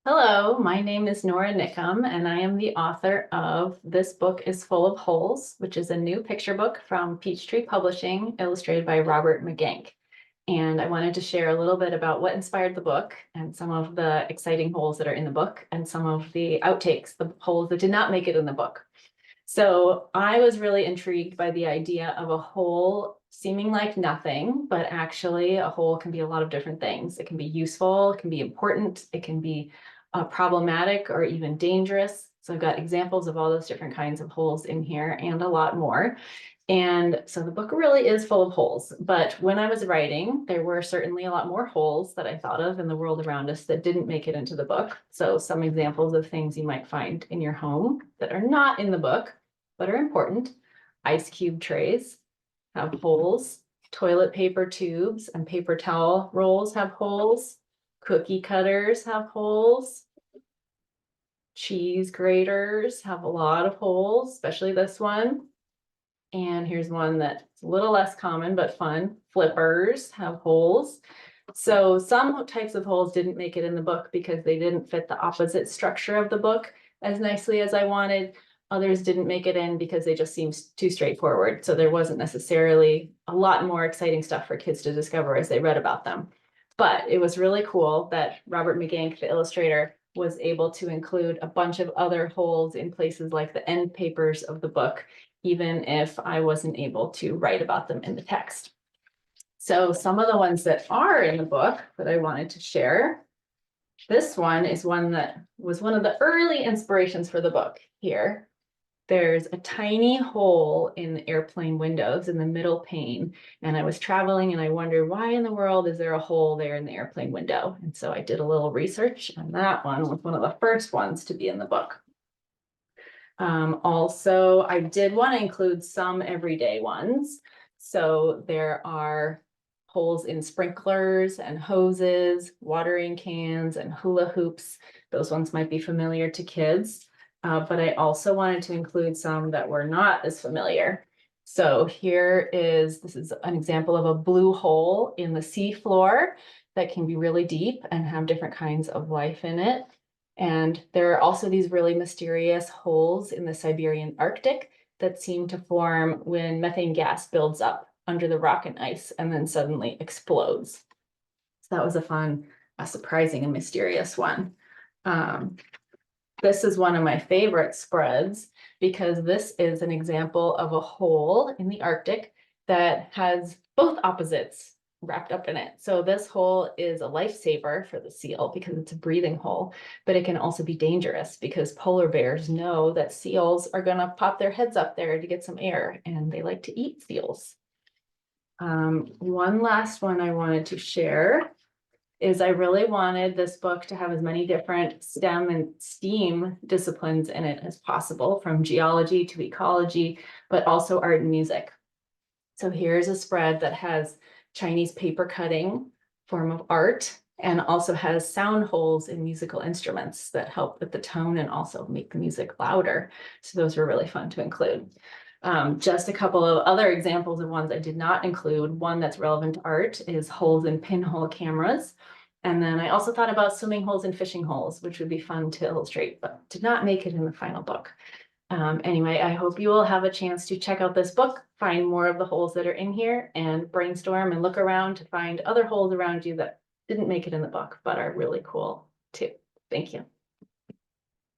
Hello, my name is Nora Nickum, and I am the author of This Book is Full of Holes, which is a new picture book from Peachtree Publishing, illustrated by Robert McGank. And I wanted to share a little bit about what inspired the book and some of the exciting holes that are in the book and some of the outtakes, the holes that did not make it in the book. So I was really intrigued by the idea of a hole seeming like nothing, but actually a hole can be a lot of different things. It can be useful, it can be important, it can be problematic or even dangerous. So I've got examples of all those different kinds of holes in here and a lot more. And so the book really is full of holes. But when I was writing, there were certainly a lot more holes that I thought of in the world around us that didn't make it into the book. So some examples of things you might find in your home that are not in the book, but are important. Ice cube trays have holes. Toilet paper tubes and paper towel rolls have holes. Cookie cutters have holes. Cheese graters have a lot of holes, especially this one. And here's one that's a little less common, but fun. Flippers have holes. So some types of holes didn't make it in the book because they didn't fit the opposite structure of the book as nicely as I wanted. Others didn't make it in because they just seemed too straightforward. So there wasn't necessarily a lot more exciting stuff for kids to discover as they read about them. But it was really cool that Robert McGank, the illustrator, was able to include a bunch of other holes in places like the end papers of the book, even if I wasn't able to write about them in the text. So some of the ones that are in the book that I wanted to share. This one is one that was one of the early inspirations for the book here. There's a tiny hole in the airplane windows in the middle pane. And I was traveling and I wondered, why in the world is there a hole there in the airplane window? And so I did a little research, and that one was one of the first ones to be in the book. Also, I did want to include some everyday ones. So there are holes in sprinklers and hoses, watering cans, and hula hoops. Those ones might be familiar to kids. But I also wanted to include some that were not as familiar. So this is an example of a blue hole in the sea floor that can be really deep and have different kinds of life in it. And there are also these really mysterious holes in the Siberian Arctic that seem to form when methane gas builds up under the rock and ice and then suddenly explodes. So that was a surprising and mysterious one. This is one of my favorite spreads because this is an example of a hole in the Arctic that has both opposites wrapped up in it. So this hole is a lifesaver for the seal because it's a breathing hole, but it can also be dangerous because polar bears know that seals are going to pop their heads up there to get some air, and they like to eat seals. One last one I wanted to share is I really wanted this book to have as many different STEM and STEAM disciplines in it as possible, from geology to ecology, but also art and music. So here's a spread that has Chinese paper cutting, form of art, and also has sound holes in musical instruments that help with the tone and also make the music louder. So those were really fun to include. Just a couple of other examples of ones I did not include. One that's relevant to art is holes in pinhole cameras. And then I also thought about swimming holes and fishing holes, which would be fun to illustrate, but did not make it in the final book. Anyway, I hope you will have a chance to check out this book, find more of the holes that are in here, and brainstorm and look around to find other holes around you that didn't make it in the book, but are really cool too. Thank you.